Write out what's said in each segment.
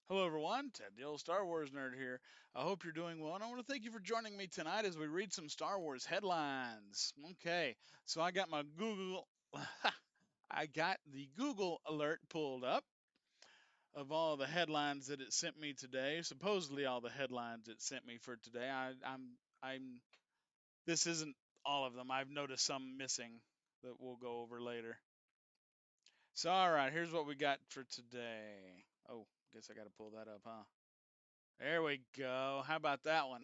Hello, everyone. Ted, the old Star Wars nerd here. I hope you're doing well, and I want to thank you for joining me tonight as we read some Star Wars headlines. Okay, so I got my Google, I got the Google alert pulled up of all the headlines that it sent me today. Supposedly, all the headlines it sent me for today. I'm. This isn't all of them. I've noticed some missing that we'll go over later. So, all right, here's what we got for today. Oh, guess I got to pull that up, huh? There we go. How about that one?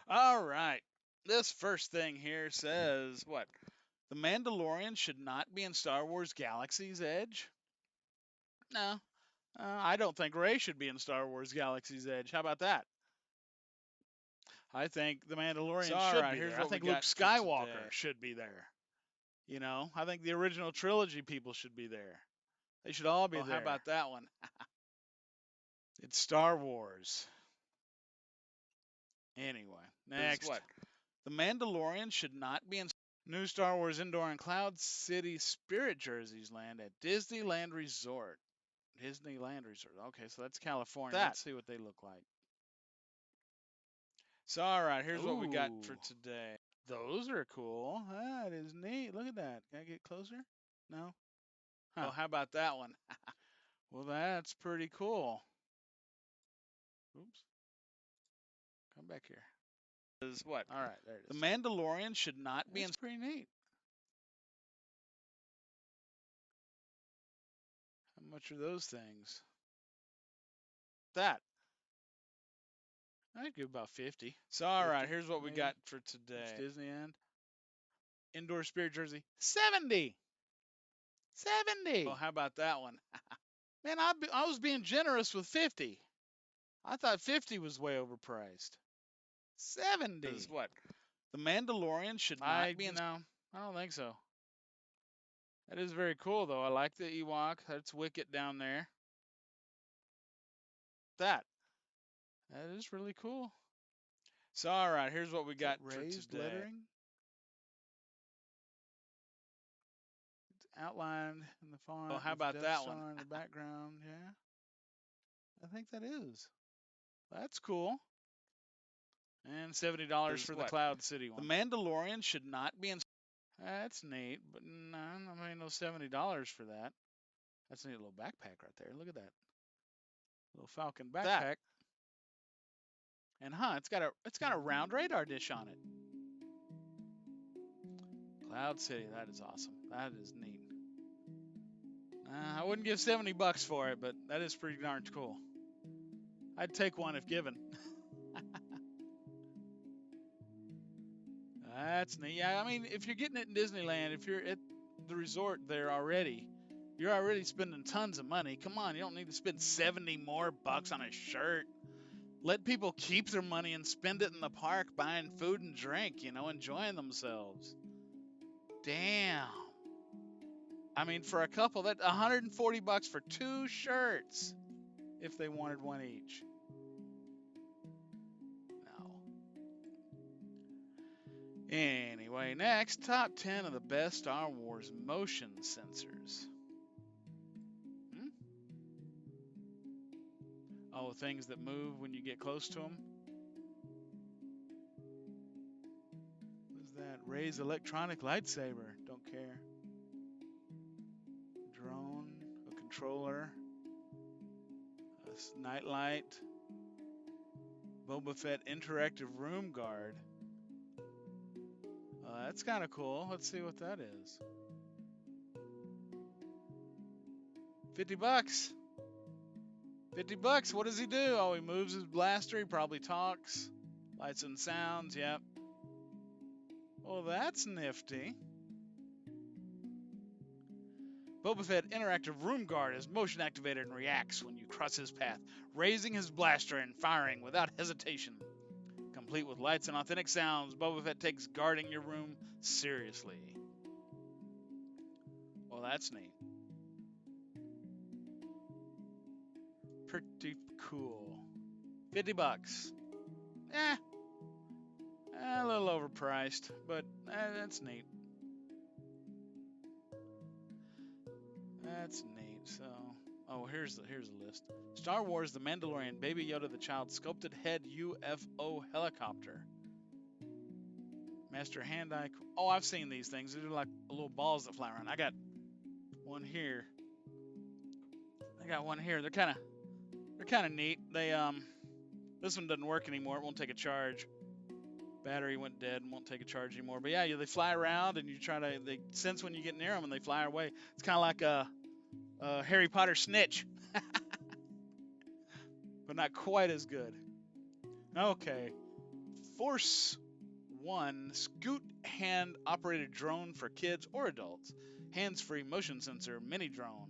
All right. This first thing here says what? The Mandalorian should not be in Star Wars Galaxy's Edge? No. I don't think Rey should be in Star Wars Galaxy's Edge. How about that? I think the Mandalorian should be there. I think Luke Skywalker should be there. You know, I think the original trilogy people should be there. They should all be there. How about that one? It's Star Wars. Anyway, next. What? The Mandalorian should not be in new Star Wars Indoor and Cloud City Spirit jerseys land at Disneyland Resort. Disneyland Resort. Okay, so that's California. Let's see what they look like. So, all right, here's what we got for today. Those are cool. That is neat. Look at that. Can I get closer? No? Huh. Oh, how about that one? Well, that's pretty cool. Oops. Come back here. Is what? All right, there it is. The Mandalorian should not be in. That's pretty neat. How much are those things? That. I'd give about 50. So, all right, here's what we got for today. It's Disneyland. Indoor Spirit jersey, 70. 70. Oh, how about that one? Man, I was being generous with 50. I thought 50 was way overpriced. 70. Is what? The Mandalorian should not be in. No, I don't think so. That is very cool, though. I like the Ewok. That's Wicket down there. That is really cool. So, all right, here's what we got for today. Lettering? It's outlined in the font. Oh, how about that one? In the background, yeah. I think that is. That's cool. And $70 for the Cloud City one. The Mandalorian should not be in. That's neat, but no, I mean no $70 for that. That's a neat little backpack right there. Look at that. Little Falcon backpack. And it's got a round radar dish on it. Cloud City, that is awesome. That is neat. I wouldn't give $70 for it, but that is pretty darn cool. I'd take one if given. That's neat. Yeah, I mean, if you're getting it in Disneyland, if you're at the resort there already, you're already spending tons of money. Come on, you don't need to spend 70 more bucks on a shirt. Let people keep their money and spend it in the park buying food and drink, enjoying themselves. Damn. I mean, for a couple, that $140 for 2 shirts if they wanted one each. No. Anyway, next, top 10 of the best Star Wars motion sensors. Oh, things that move when you get close to them. What's that? Rey's electronic lightsaber. Don't care. Drone, a controller, a nightlight, Boba Fett interactive room guard. That's kind of cool. Let's see what that is. $50. $50. What does he do? Oh, he moves his blaster. He probably talks. Lights and sounds. Yep. Well, that's nifty. Boba Fett interactive room guard is motion activated and reacts when you cross his path, raising his blaster and firing without hesitation. Complete with lights and authentic sounds, Boba Fett takes guarding your room seriously. Well, that's neat. Pretty cool. $50. A little overpriced, but that's neat. That's neat. So, Oh, here's the list. Star Wars: The Mandalorian, Baby Yoda the Child, Sculpted Head UFO Helicopter. Master Hand-Eye. Oh, I've seen these things. They're like little balls that fly around. I got one here. They're kind of neat. This one doesn't work anymore. It won't take a charge. Battery went dead and won't take a charge anymore. But yeah, they fly around and they sense when you get near them and they fly away. It's kind of like a Harry Potter snitch, but not quite as good. Okay, Force One Scoot hand operated drone for kids or adults. Hands-free motion sensor mini drone.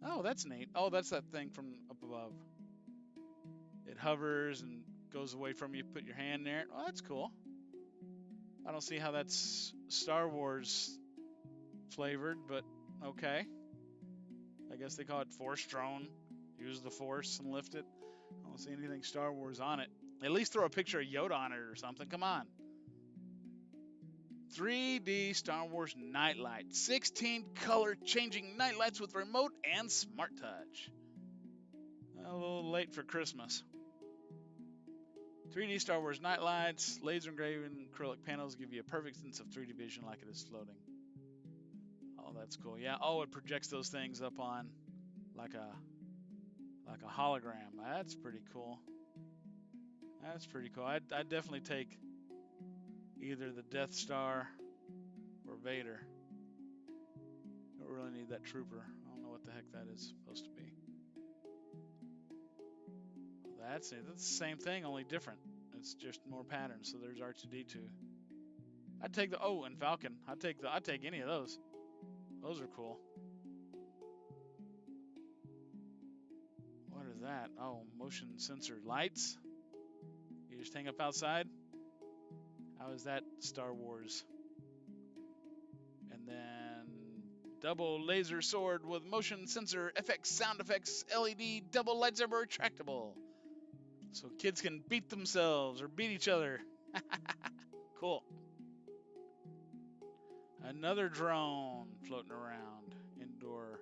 Oh, that's neat. Oh, that's that thing from up above. It hovers and goes away from you. Put your hand there. Oh, that's cool. I don't see how that's Star Wars flavored, but okay. I guess they call it Force Drone. Use the Force and lift it. I don't see anything Star Wars on it. At least throw a picture of Yoda on it or something. Come on. 3D Star Wars nightlight. 16 color changing nightlights with remote and smart touch. A little late for Christmas. 3D Star Wars nightlights, laser engraving acrylic panels give you a perfect sense of 3D vision like it is floating. Oh, that's cool. Yeah. Oh, it projects those things up on like a hologram. That's pretty cool. That's pretty cool. I'd definitely take either the Death Star or Vader. Don't really need that trooper. I don't know what the heck that is supposed to be. That's it. That's the same thing, only different. It's just more patterns. So there's R2D2. I'd take the and Falcon. I'd take any of those. Those are cool. What is that? Oh, motion sensor lights. You just hang up outside. How is that Star Wars? And then double laser sword with motion sensor, FX sound effects, LED, double lightsaber retractable. So kids can beat themselves or beat each other. Cool. Another drone floating around. Indoor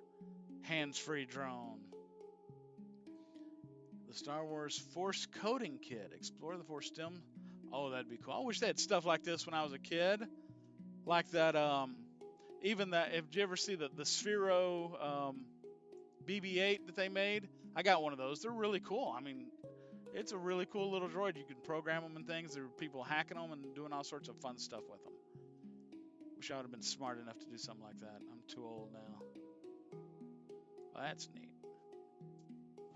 hands-free drone. The Star Wars Force Coding Kit. Explore the Force stem. Oh, that'd be cool. I wish they had stuff like this when I was a kid. Like that, even that, if you ever see the Sphero BB-8 that they made, I got one of those. They're really cool. I mean, it's a really cool little droid. You can program them and things. There are people hacking them and doing all sorts of fun stuff with them. Wish I would have been smart enough to do something like that. I'm too old now. Well, that's neat.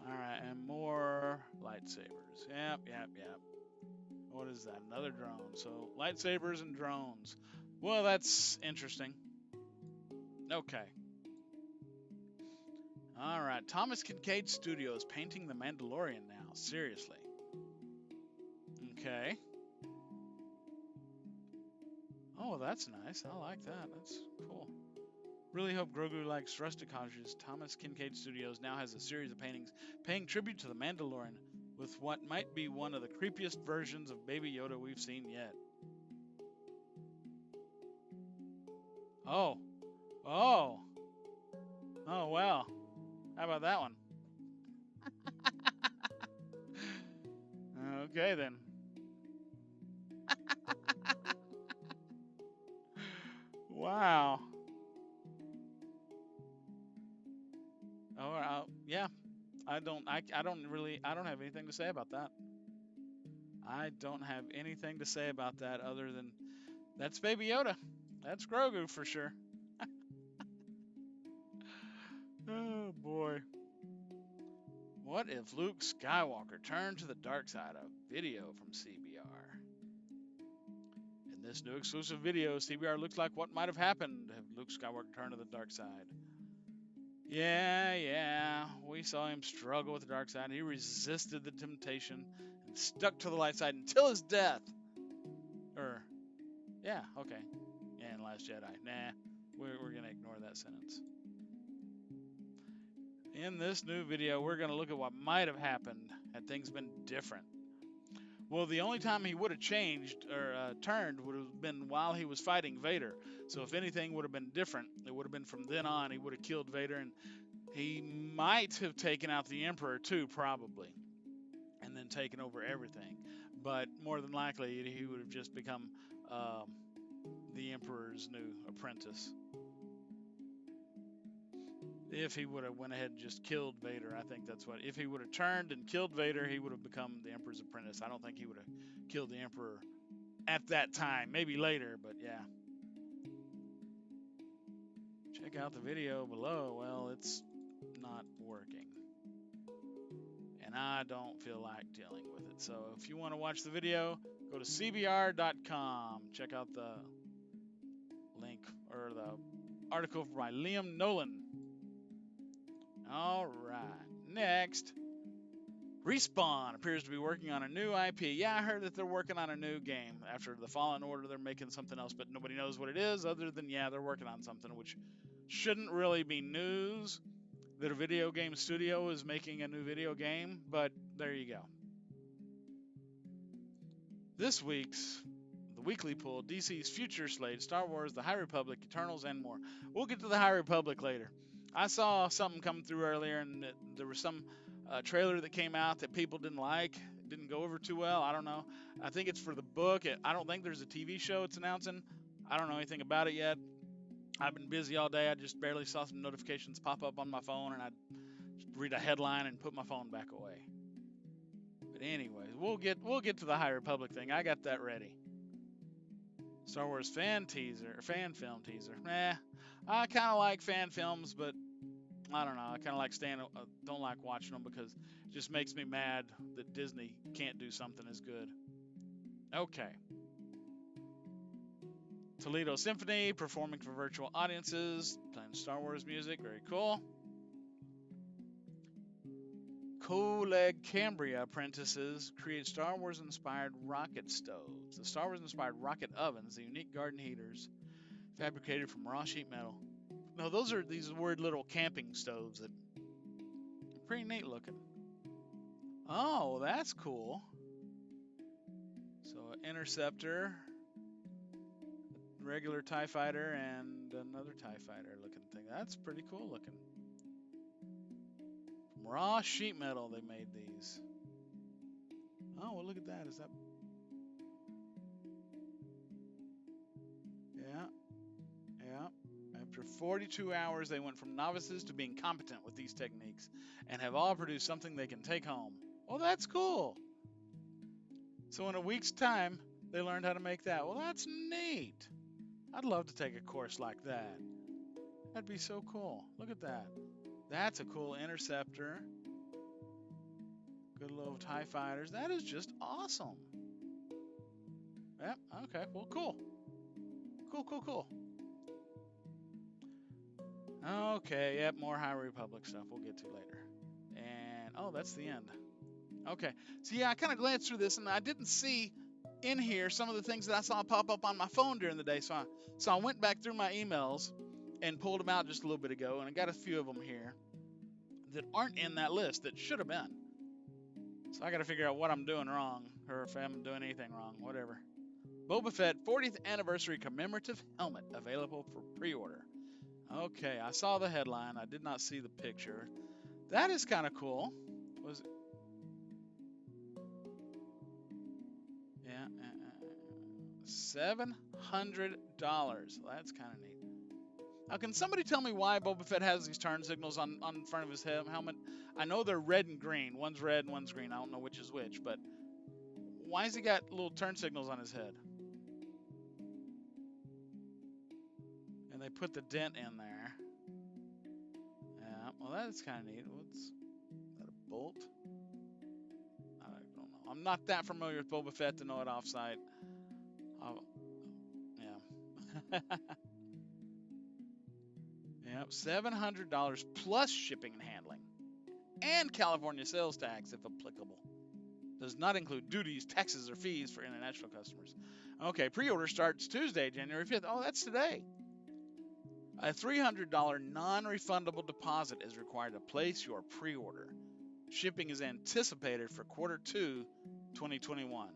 All right, and more lightsabers. Yep. What is that? Another drone. So lightsabers and drones. Well, that's interesting. Okay. All right. Thomas Kincaid Studios painting The Mandalorian now. Seriously. Okay. Oh, that's nice. I like that. That's cool. Really hope Grogu likes rustic cottages. Thomas Kincaid Studios now has a series of paintings paying tribute to The Mandalorian with what might be one of the creepiest versions of Baby Yoda we've seen yet. Oh, well. How about that one? Okay, then. Wow. Oh, yeah. I don't have anything to say about that. I don't have anything to say about that other than that's Baby Yoda. That's Grogu for sure. Oh boy. What if Luke Skywalker turned to the dark side? A video from CBR. In this new exclusive video, CBR looks like what might have happened if Luke Skywalker turned to the dark side. Yeah. We saw him struggle with the dark side. He resisted the temptation and stuck to the light side until his death. Yeah, okay. Yeah, in Last Jedi. Nah, we're going to ignore that sentence. In this new video, we're going to look at what might have happened had things been different. Well, the only time he would have changed or turned would have been while he was fighting Vader. So if anything would have been different, it would have been from then on. He would have killed Vader, and he might have taken out the Emperor too, probably, and then taken over everything. But more than likely, he would have just become the Emperor's new apprentice. If he would have went ahead and just killed Vader, I think that's what. If he would have turned and killed Vader, he would have become the Emperor's apprentice. I don't think he would have killed the Emperor at that time. Maybe later, but yeah. Check out the video below. Well, it's not working, and I don't feel like dealing with it. So if you want to watch the video, go to cbr.com. Check out the link or the article by Liam Nolan. All right, next. Respawn appears to be working on a new IP. Yeah, I heard that they're working on a new game. After the Fallen Order, they're making something else, but nobody knows what it is other than, yeah, they're working on something, which shouldn't really be news that a video game studio is making a new video game, but there you go. This week's the weekly poll, DC's future slate, Star Wars, The High Republic, Eternals, and more. We'll get to The High Republic later. I saw something come through earlier, and there was some trailer that came out that people didn't like. It didn't go over too well. I don't know. I think it's for the book. I don't think there's a TV show it's announcing. I don't know anything about it yet. I've been busy all day. I just barely saw some notifications pop up on my phone, and I'd read a headline and put my phone back away. But anyways, we'll get to the High Republic thing. I got that ready. Star Wars fan film teaser. I kind of like fan films, but I don't know. I kind of like don't like watching them because it just makes me mad that Disney can't do something as good. Okay. Toledo Symphony performing for virtual audiences, playing Star Wars music. Very cool. Coleg Cambria apprentices create Star Wars inspired rocket stoves. The Star Wars inspired rocket ovens, the unique garden heaters fabricated from raw sheet metal. No, those are these weird little camping stoves that are pretty neat looking. Oh, that's cool. So an interceptor, regular TIE fighter, and another TIE fighter looking thing. That's pretty cool looking. From raw sheet metal they made these. Oh, well, look at that. Is that... Yeah. After 42 hours, they went from novices to being competent with these techniques and have all produced something they can take home. Well, that's cool. So in a week's time, they learned how to make that. Well, that's neat. I'd love to take a course like that. That'd be so cool. Look at that. That's a cool interceptor. Good little TIE fighters. That is just awesome. Yep, okay, well, cool. Cool. Okay, yep, more High Republic stuff we'll get to later. And, oh, that's the end. Okay, so yeah, I kind of glanced through this, and I didn't see in here some of the things that I saw pop up on my phone during the day, so I went back through my emails and pulled them out just a little bit ago, and I got a few of them here that aren't in that list that should have been. So I got to figure out what I'm doing wrong, or if I'm doing anything wrong, whatever. Boba Fett 40th Anniversary Commemorative Helmet available for pre-order. Okay, I saw the headline. I did not see the picture. That is kind of cool. Was it? Yeah, $700. That's kind of neat. Now, can somebody tell me why Boba Fett has these turn signals on front of his helmet? I know they're red and green. One's red and one's green. I don't know which is which, but why has he got little turn signals on his head? And they put the dent in there. Yeah, well, that's kind of neat. Is that a bolt? I don't know. I'm not that familiar with Boba Fett to know it offsite. Yeah. Yep, $700 plus shipping and handling, and California sales tax if applicable. Does not include duties, taxes, or fees for international customers. Okay, pre-order starts Tuesday, January 5th. Oh, that's today. A $300 non-refundable deposit is required to place your pre-order. Shipping is anticipated for Q2 2021.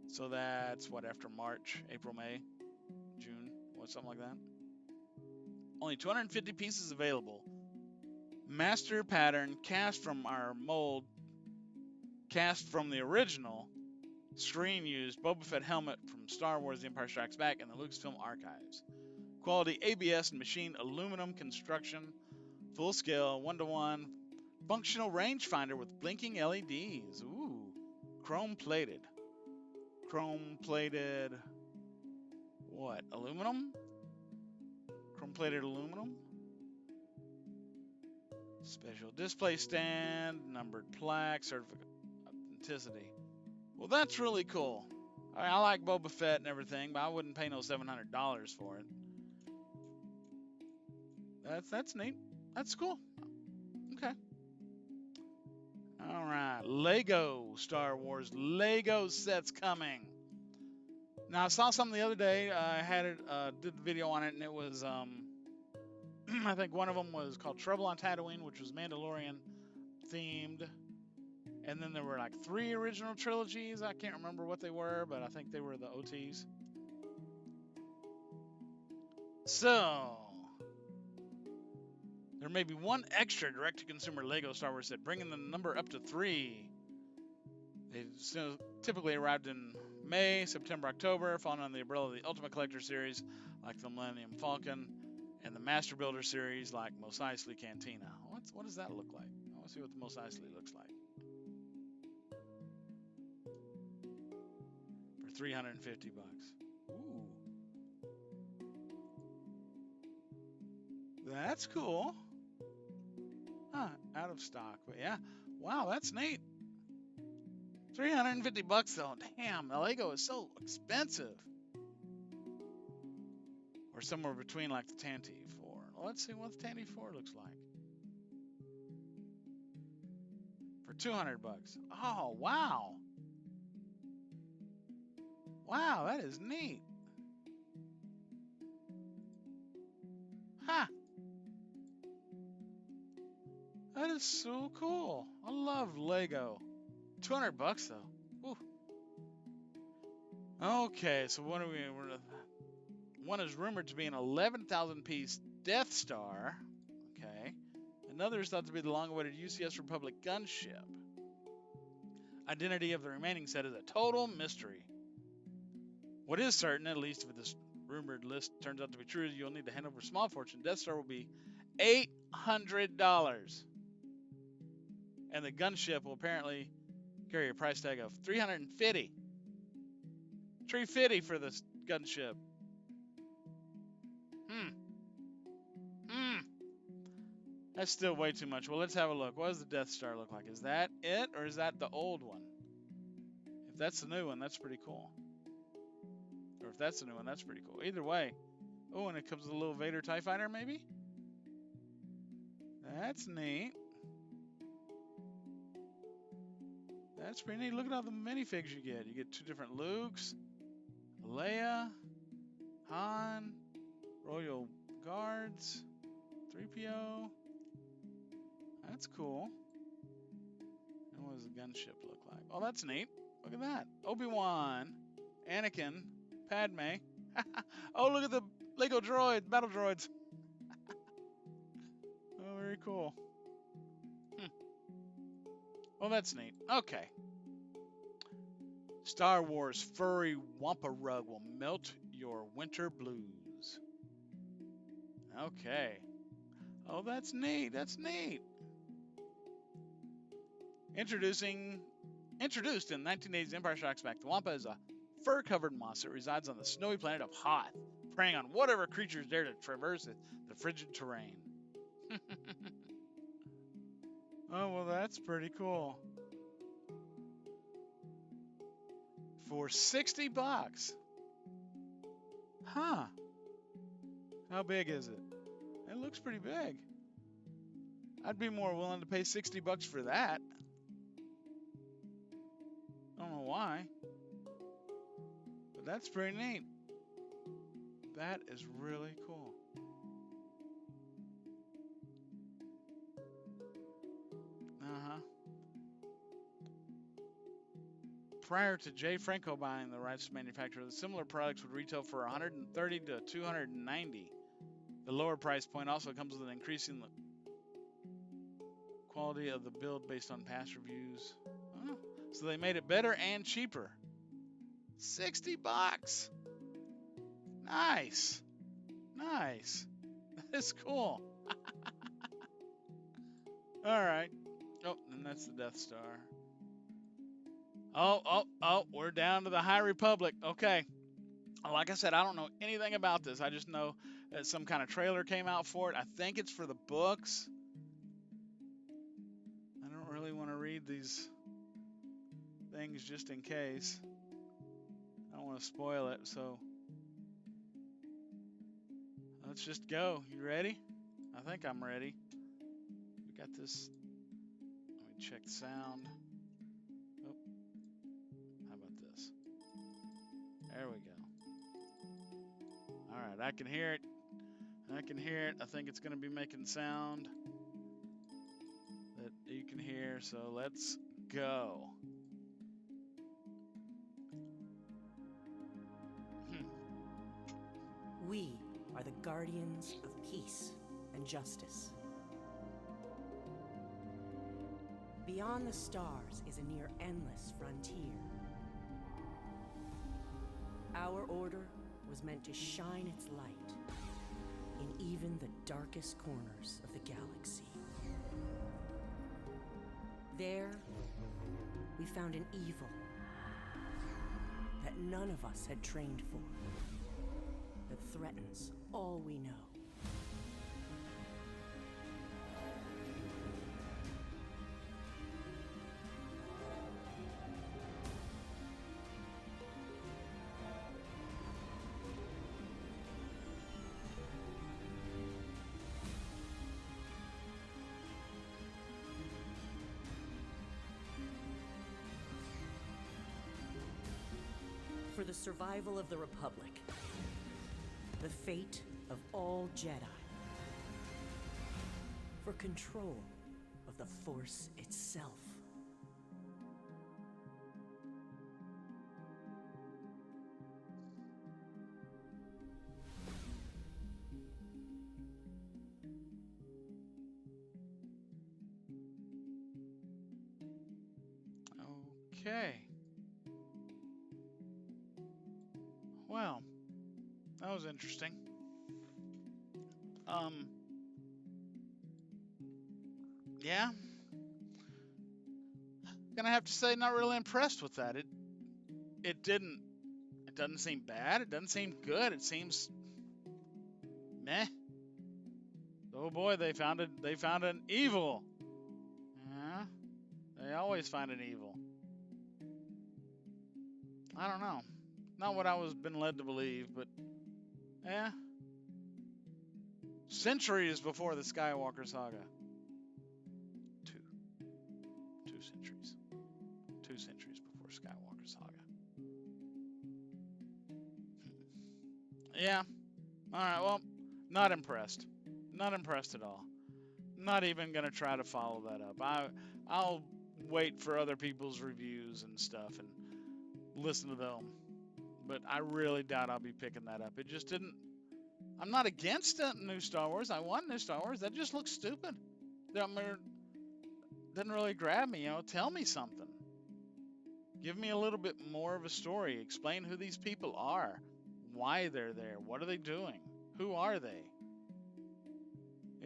So that's what, after March, April, May, June, what, something like that. Only 250 pieces available. Master pattern cast from our mold, cast from the original screen used Boba Fett helmet from Star Wars The Empire Strikes Back and the Lucasfilm archives. Quality ABS and machined aluminum construction, full scale, 1:1, functional rangefinder with blinking LEDs. Ooh, chrome plated. Chrome plated, what, aluminum? Chrome plated aluminum? Special display stand, numbered plaque, certificate authenticity. Well, that's really cool. I like Boba Fett and everything, but I wouldn't pay no $700 for it. That's neat. That's cool. Okay. All right. Lego Star Wars Lego sets coming. Now I saw something the other day. I had it, did the video on it, and it was I think one of them was called Trouble on Tatooine, which was Mandalorian themed. And then there were like 3 original trilogies. I can't remember what they were, but I think they were the OTs. So there may be one extra direct-to-consumer Lego Star Wars set, bringing the number up to 3. They typically arrived in May, September, October, falling under the umbrella of the Ultimate Collector series, like the Millennium Falcon, and the Master Builder series, like Mos Eisley Cantina. What does that look like? I want to see what the Mos Eisley looks like. For $350. Ooh. That's cool. Huh, out of stock, but yeah. Wow, that's neat. $350 though. Damn, the Lego is so expensive. Or somewhere between like the Tanty 4. Let's see what the Tanty 4 looks like. For $200. Oh, wow. Wow, that is neat. Ha! That is so cool. I love Lego. $200 though. Woo. Okay, so what are we? One is rumored to be an 11,000-piece Death Star. Okay. Another is thought to be the long-awaited UCS Republic gunship. Identity of the remaining set is a total mystery. What is certain, at least if this rumored list turns out to be true, you'll need to hand over a small fortune. Death Star will be $800. And the gunship will apparently carry a price tag of $350. $350 for this gunship. That's still way too much. Well, let's have a look. What does the Death Star look like? Is that it, or is that the old one? If that's the new one, that's pretty cool. Or if that's the new one, that's pretty cool. Either way. Oh, and it comes with a little Vader TIE Fighter, maybe? That's neat. That's pretty neat. Look at all the minifigs you get. You get 2 different Lukes, Leia, Han, Royal Guards, 3PO. That's cool. And what does the gunship look like? Oh, that's neat. Look at that. Obi-Wan, Anakin, Padme. Oh, look at the Lego droid, battle droids. Oh, very cool. Well, that's neat. Okay. Star Wars furry Wampa rug will melt your winter blues. Okay. Oh, that's neat. That's neat. Introduced in 1980's Empire Strikes Back, the Wampa is a fur-covered monster that resides on the snowy planet of Hoth, preying on whatever creatures dare to traverse the frigid terrain. Oh, well, that's pretty cool. For $60. Huh. How big is it? It looks pretty big. I'd be more willing to pay $60 for that. Don't know why. But that's pretty neat. That is really cool. Prior to Jay Franco buying the rights to manufacture, the similar products would retail for $130 to $290. The lower price point also comes with an increasing quality of the build based on past reviews. Oh, so they made it better and cheaper. $60. Nice. Nice. That's cool. All right. Oh, and that's the Death Star. Oh, we're down to the High Republic. Okay. Like I said, I don't know anything about this. I just know that some kind of trailer came out for it. I think it's for the books. I don't really want to read these things just in case. I don't want to spoil it, so let's just go. You ready? I think I'm ready. We got this. Let me check the sound. Oh, how about this? There we go. All right, I can hear it. I can hear it. I think it's going to be making sound that you can hear, so let's go. We are the guardians of peace and justice. Beyond the stars is a near endless frontier. Our order was meant to shine its light in even the darkest corners of the galaxy. There, we found an evil that none of us had trained for, that threatens all we know. For the survival of the Republic, the fate of all Jedi, for control of the Force itself. Okay. Well, that was interesting. Yeah. Gonna have to say, not really impressed with that. It doesn't seem bad. It doesn't seem good. It seems meh. Oh boy, they found an evil. Yeah. They always find an evil. I don't know. Not what I was been led to believe, but yeah. Centuries before the Skywalker saga. Two centuries. 2 centuries before Skywalker saga. Yeah. All right. Well, not impressed. Not impressed at all. Not even gonna try to follow that up. I'll wait for other people's reviews and stuff and listen to them. But I really doubt I'll be picking that up. It just didn't. I'm not against new Star Wars. I want new Star Wars. That just looks stupid. Doesn't really grab me. Tell me something. Give me a little bit more of a story. Explain who these people are, why they're there, what are they doing, who are they?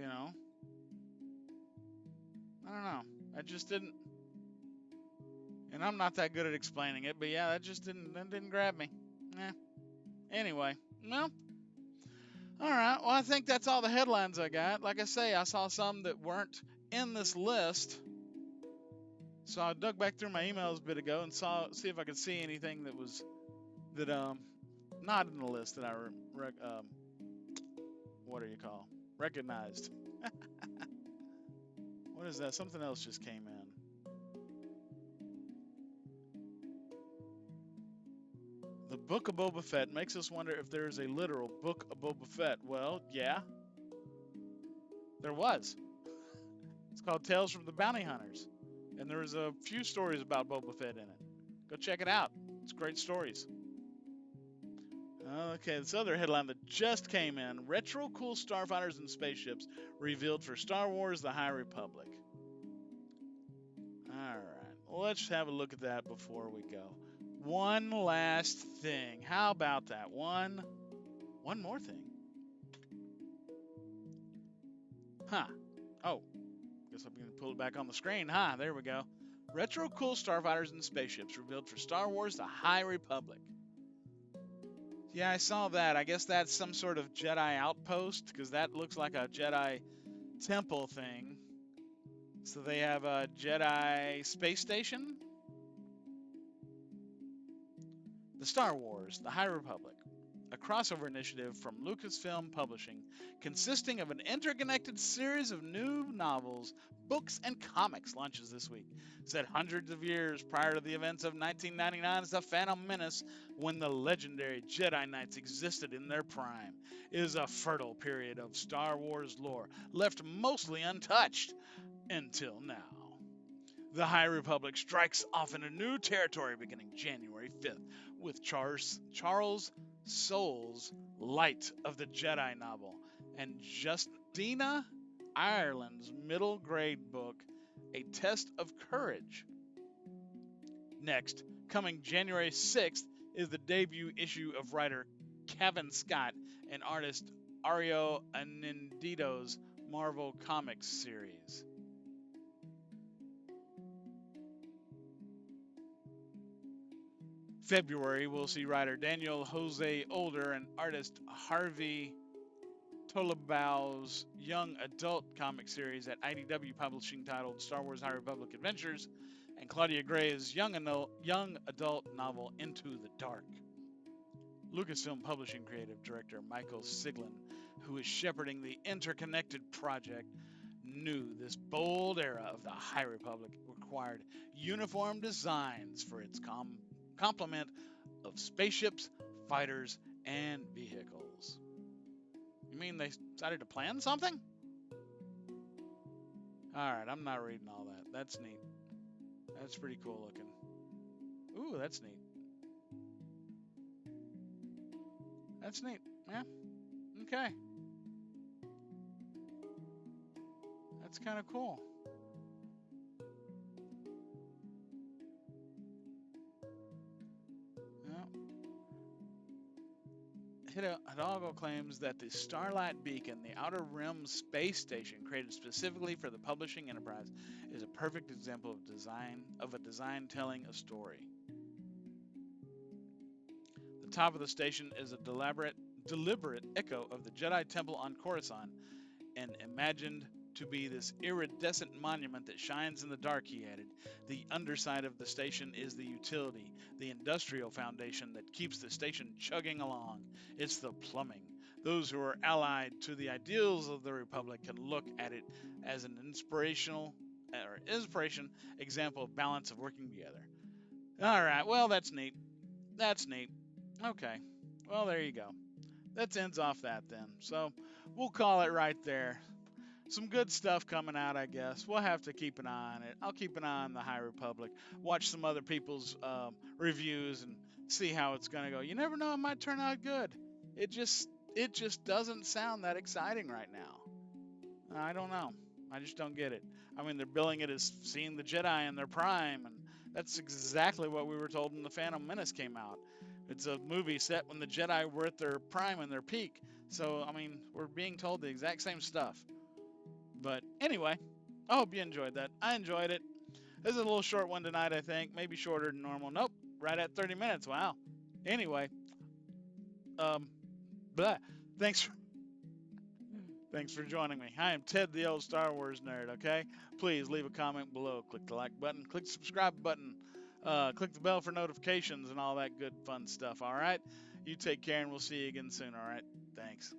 I don't know. I just didn't. And I'm not that good at explaining it, but yeah, that didn't grab me. Anyway, well, all right. Well, I think that's all the headlines I got. Like I say, I saw some that weren't in this list, so I dug back through my emails a bit ago and see if I could see anything that not in the list that I recognized. What is that? Something else just came in. The Book of Boba Fett makes us wonder if there is a literal Book of Boba Fett. Well, yeah. There was. It's called Tales from the Bounty Hunters. And there's a few stories about Boba Fett in it. Go check it out. It's great stories. Okay, this other headline that just came in: retro cool starfighters and spaceships revealed for Star Wars: The High Republic. All right, well, let's have a look at that before we go. One last thing. How about that? One more thing. Huh. Oh, guess I'm going to pull it back on the screen. There we go. Retro cool starfighters and spaceships revealed for Star Wars: The High Republic. Yeah, I saw that. I guess that's some sort of Jedi outpost, because that looks like a Jedi temple thing. So they have a Jedi space station? The Star Wars: The High Republic, a crossover initiative from Lucasfilm Publishing, consisting of an interconnected series of new novels, books, and comics, launches this week. Set hundreds of years prior to the events of 1999's The Phantom Menace, when the legendary Jedi Knights existed in their prime, is a fertile period of Star Wars lore left mostly untouched until now. The High Republic strikes off into new territory beginning January 5th with Charles Soule's Light of the Jedi novel and Justina Ireland's middle grade book, A Test of Courage. Next, coming January 6th, is the debut issue of writer Kevin Scott and artist Ario Anindito's Marvel Comics series. February, we'll see writer Daniel Jose Older and artist Harvey Tolabau's young adult comic series at IDW Publishing titled Star Wars: High Republic Adventures, and Claudia Gray's young adult novel Into the Dark. Lucasfilm Publishing creative director Michael Siglin, who is shepherding the interconnected project, knew this bold era of the High Republic required uniform designs for its complement of spaceships, fighters, and vehicles. You mean they decided to plan something? Alright, I'm not reading all that. That's neat. That's pretty cool looking. Ooh, that's neat. That's neat. Yeah. Okay. That's kind of cool. Hidalgo claims that the Starlight Beacon, the Outer Rim space station created specifically for the publishing enterprise, is a perfect example of a design telling a story. The top of the station is a deliberate echo of the Jedi Temple on Coruscant, and imagined to be this iridescent monument that shines in the dark, he added. The underside of the station is the utility, the industrial foundation that keeps the station chugging along. It's the plumbing. Those who are allied to the ideals of the Republic can look at it as an inspiration example of balance of working together. All right, well, that's neat. That's neat. Okay, well, there you go. That ends off that then. So we'll call it right there. Some good stuff coming out, I guess. We'll have to keep an eye on it. I'll keep an eye on the High Republic, watch some other people's reviews, and see how it's going to go. You never know, it might turn out good. It just doesn't sound that exciting right now. I don't know. I just don't get it. I mean, they're billing it as seeing the Jedi in their prime, and that's exactly what we were told when The Phantom Menace came out. It's a movie set when the Jedi were at their prime and their peak. So, I mean, we're being told the exact same stuff. But anyway, I hope you enjoyed that. I enjoyed it. This is a little short one tonight, I think. Maybe shorter than normal. Nope, right at 30 minutes. Wow. Anyway, blah. Thanks for joining me. I am Ted, the old Star Wars nerd, okay? Please leave a comment below. Click the like button. Click the subscribe button. Click the bell for notifications and all that good fun stuff, all right? You take care, and we'll see you again soon, all right? Thanks.